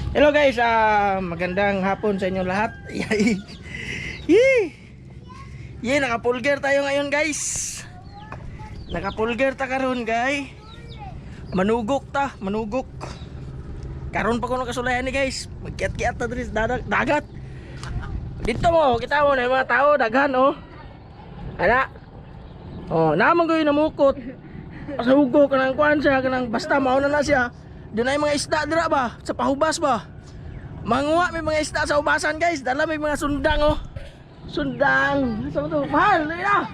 Hello guys, magandang hapon sa inyo lahat. Naka-full gear tayo ngayon guys. Naka-full gear ta karon guys. Manugok ta, manugok. Karon pa ko nakasulayan ni guys. Magkiat-kiat ta diri sa dagat. Dito mo, kita mo na yung mga tao daghan oh. Ana. Oh, naman ko yung namukot. Pasugo kanang kuan siya, kanang basta mauna na siya. Doon ay mga isda dira ba? Sa pahubas ba? Manguha may mga isda sa ubasan guys. Dala may mga sundang oh. Sundang. Sa to? Mahal, na.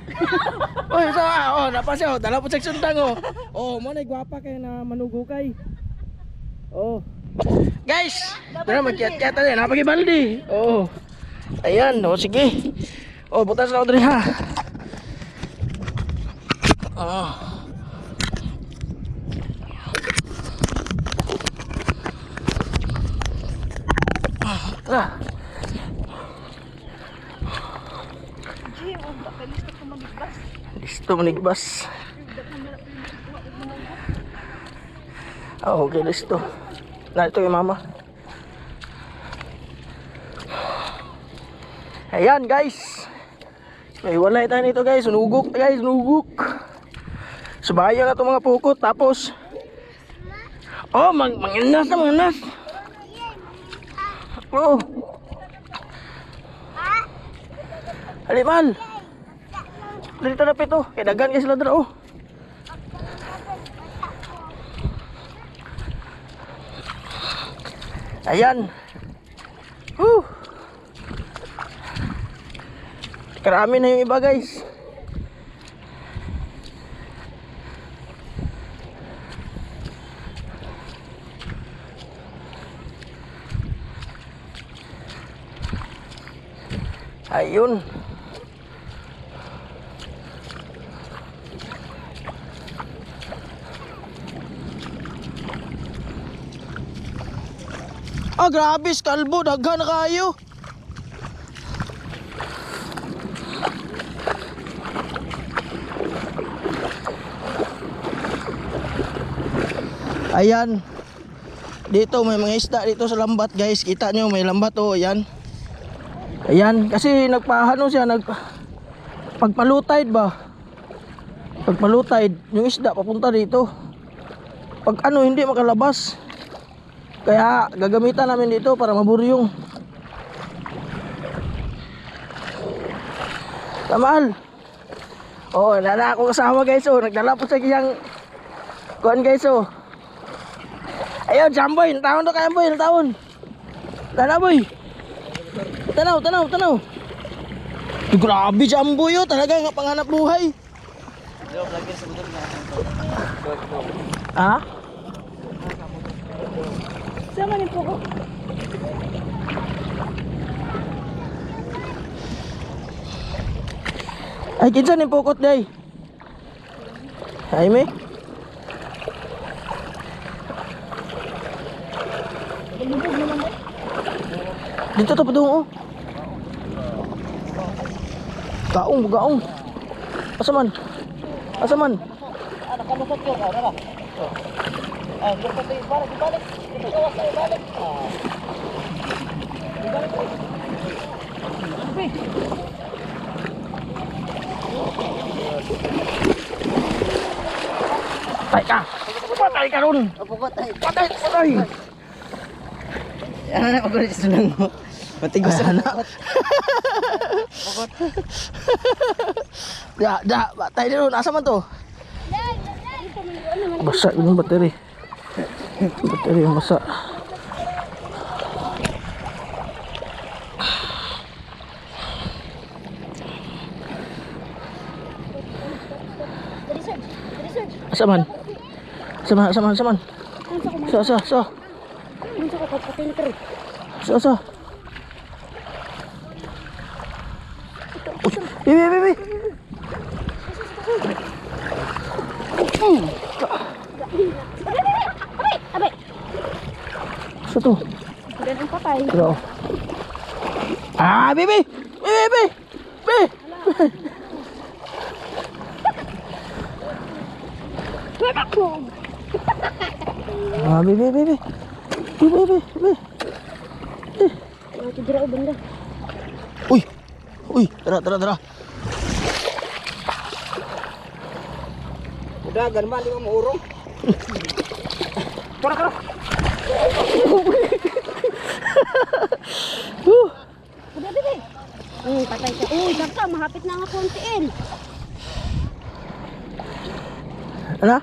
Oy, so oh, napa siya oh. Dala po sa sundang oh. Oh, mo na gwapa kay na manugukay. Oh. Guys, dala magkiat-kiat na napagibaldi. Oh. Ayan, oh sige. Oh, butas na diri ha. Oh. Listo manigbas. Okay, listo. Na ito yung mama. Ayan guys. May walay tayo nito guys. Nugok guys, nugok. Subaya na itong mga pukot. Tapos oh, manginas na, manginas. Oh. Halimal. Dito na pito. Kaya dagan guys sila dito oh. Ayan. Karami na yung iba guys. Ayun. Grabe, kalbo, daghan na kayo. Ayan. Dito may mga isda dito sa lambat guys. Kita nyo may lambat oh, ayan. Ayan, kasi nagpahano siya, pagpalutide ba? Pagpalutide, yung isda papunta dito. Pag ano hindi makalabas. Kaya gagamitan namin dito para maburyong. Tamal. Oh, nala ako kasama guys oh, nagdala po sa kiyang kuan guys oh. Ayun, jamboy, taon to kaya boy, taon. Dala boy. Tanaw. Grabe jamboy oh, talaga nga panghanap buhay. Ah? Sama ni po. Ay, kinsa ni pukot day? Ay me. Dito to padung oh. Gaong. Asaman? Anak kamu sa tiyo, ara. Gusto tayo balik. Balik. Patay ka ron. Patay. Ano na pag-ulit sa sunang mo? Matigos na. Patay din ron. Asa man to? Basa yung bateri. Bateri yang basa. Asaman. So. Unsa ka patay ka rin? So. Bibi. Abay. Satu. Sudah ang patay. Bro. Bibi. Bibi. Be. Ito dira banda. Uy, tara. Udah ganman di mo urong. Tara. Udah dili. Patay ka. Uy, dakta mahapit na nga kontiin. Ano?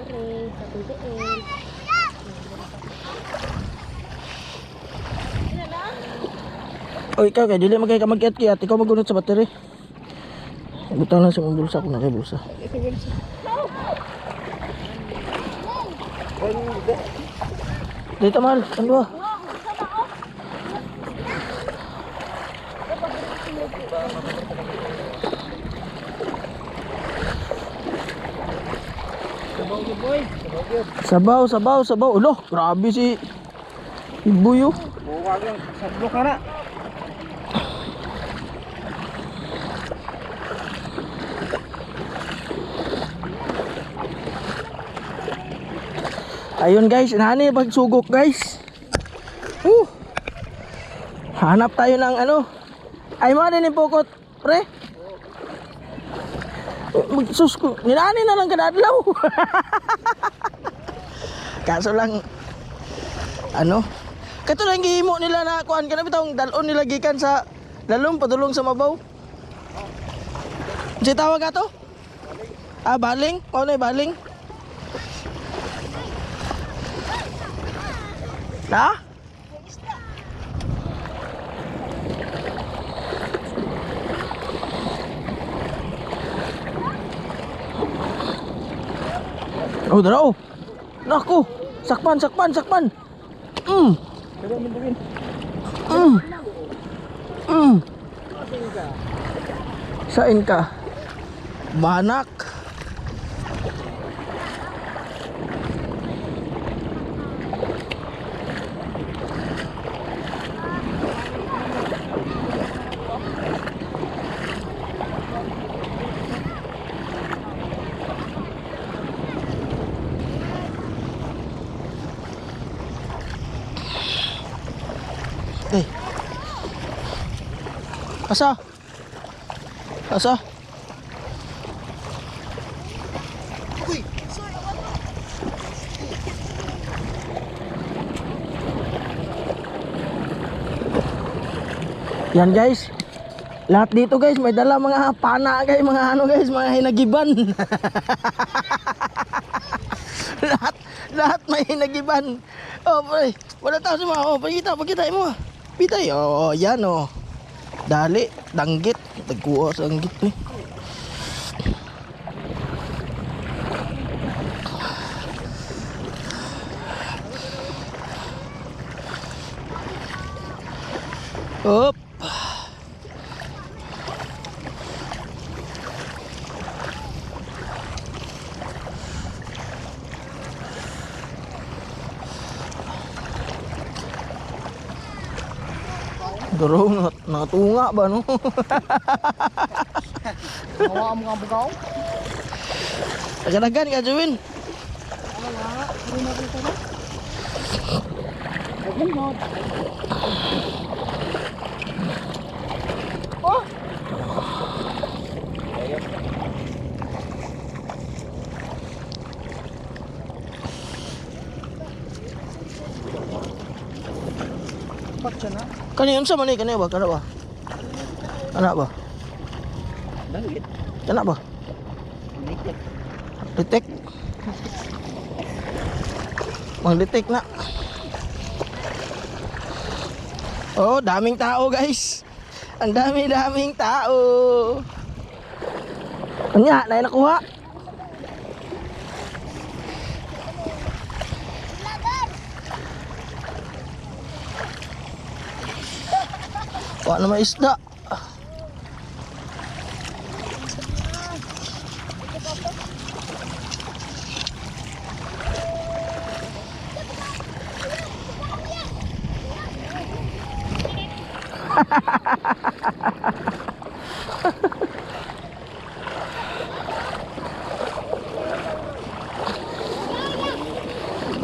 Dere, sa kontiin. O ikaw kay dili magkay ka mag-kiat-kiat, ikaw magunot sa battery. Butang lang sa mong bulsa ko na kay bulsa. Dito mahal, ano ba? Sabaw. Ulo, grabe si Ibuyo. Buwag lang sablok na. Ayun guys, nani pagsugok guys. Hanap tayo ng ano. Ay mo din yung pukot, pre. Sus ko, ninani na lang kadadlaw. Kaso lang ano? Kato lang gihimo nila na kuan kana bitong dalon nila gikan sa lalong padulong sa mabaw. Si tawag ato? Baling? Ano na baling? Ha? Oh, daraw. Naku, sakpan. Sain ka? Banak. Asa? Yan guys. Lahat dito guys may dala mga pana guys, mga ano guys, mga hinagiban. lahat may hinagiban. Oh, pre, wala tao si mga. Oh, pakita mo. Pitay. Oh, yan oh. Dali, danggit. Tagkuha sa danggit eh. Up. Durong natunga ba no? Hawa mo nga bugaw. Agad-agad ka Juwin. Kani unsa man ni kani ba? Kana ba? Ana ba? Langit. Kana ba? Langit. Detek. Mang detek na. Oh, daming tao guys. Ang daming tao. Anya, na nakuha. Wala naman isda.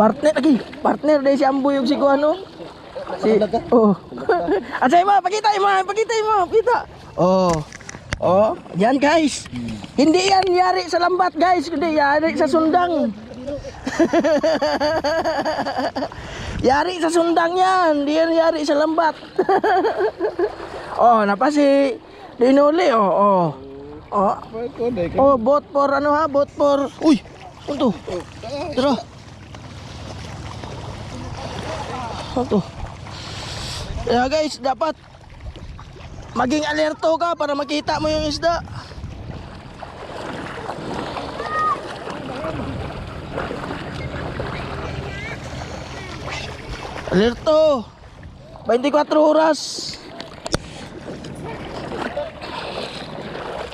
Partner lagi. Partner dahil si Amboy yung si Kuano. Si oh. At sa pakita mo. Oh. Oh, yan guys. Hindi yan yari sa lambat guys, kundi yari sa sundang. Yari sa sundang yan, hindi yan yari sa lambat. Oh, napasi dinuli oh. Oh, bot for ano ha, bot for. Uy, ano to? Tara. Ano to? Kaya guys, dapat maging alerto ka para makita mo yung isda. Alerto. 24 oras.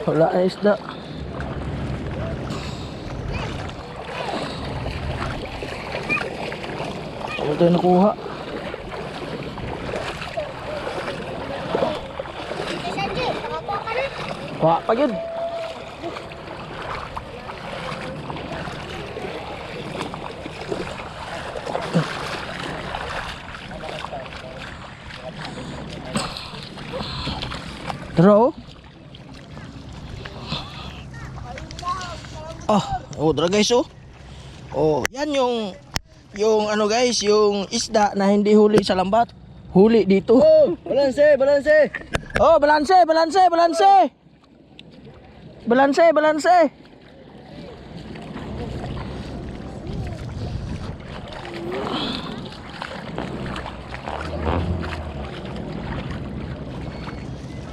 Wala na isda. Ano tayo nakuha? Wah, pa yun. Tara oh, tara guys oh. Oh, yan yung ano guys, yung isda na hindi huli sa lambat. Huli dito. Oh, balanse. Oh, balanse.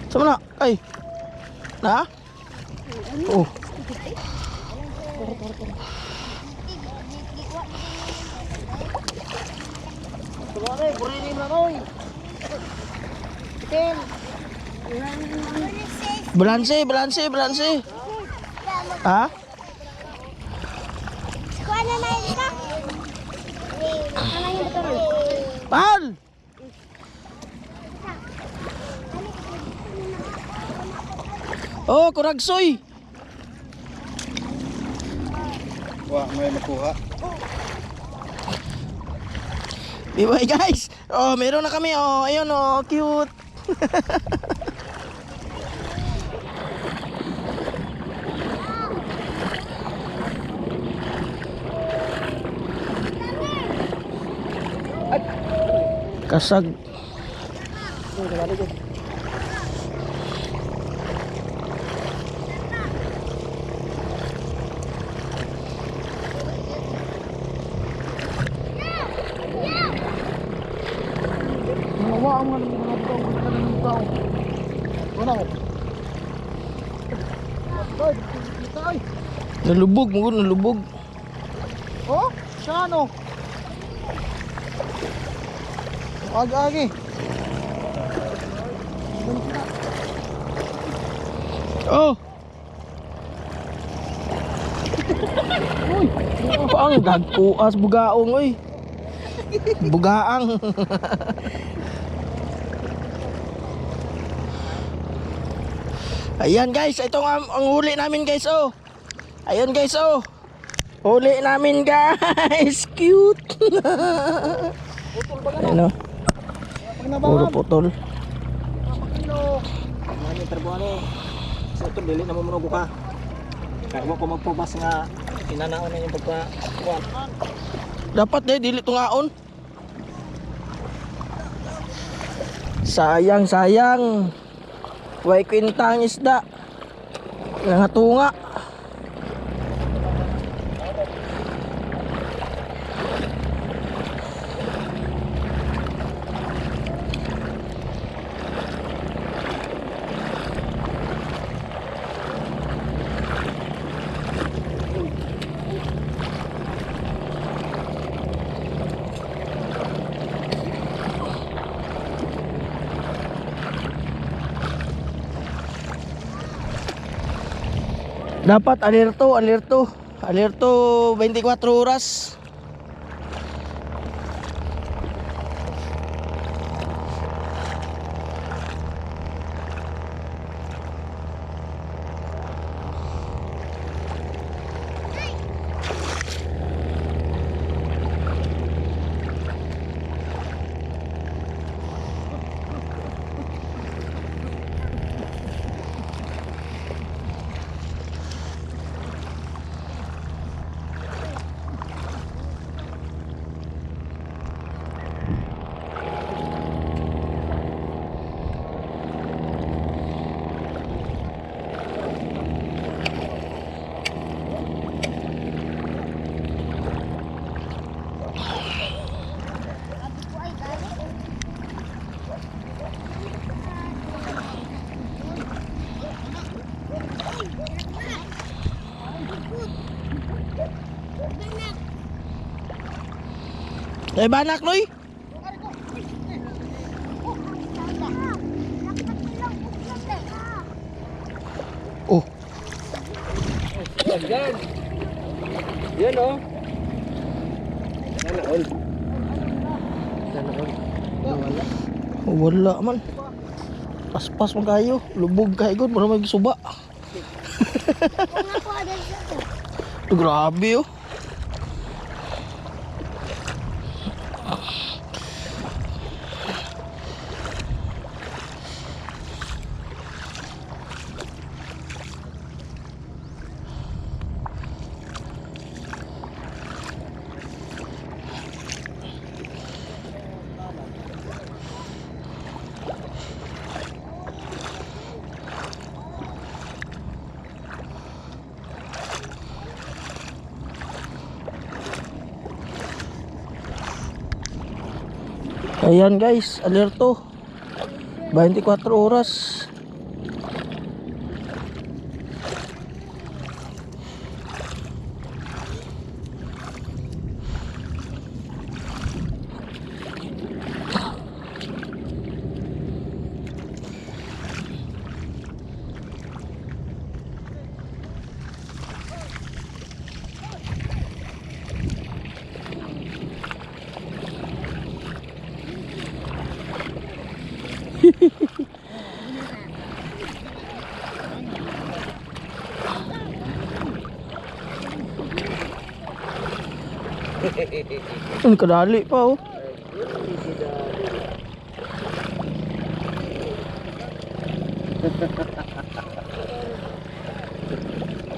Sama na? Ay. Na? Oh. Tuloy, burinim lang oy. Tim. Balanse. Ha? Kuana na yun ka? Ano yung betul? Pal! Oh, kuragsoy. Wah, may makuha. Bye guys. Oh, meron na kami. Oh, ayun oh, cute. Kasag. Nalubog mo, nalubog. Oh, siya ano? Agi-agi. Oh. Uy, ang dagpuas bugaong oy. Bugaang. Ayan guys, ito ang huli namin guys oh. Ayan guys oh. Huli namin guys. Cute. Ayan oh. Puro putol. Ano trabuano? Sa ito dili na mamunog ka. Kaya mo ko magpubas nga inanaon na yung pagka-kuwan. Dapat dili tungaon. Sayang. Way kwenta ang isda. Nga tunga. Dapat alerto 24 oras. Ay banak noy. Oh, Yan. Yan oh. Yan all. Yan all. Wala. wala man. Paspas man kayo, lubog kayo gud, mura may suba. Grabe oh. Ayan guys, alerto 24 oras. Ang kadali pa oh.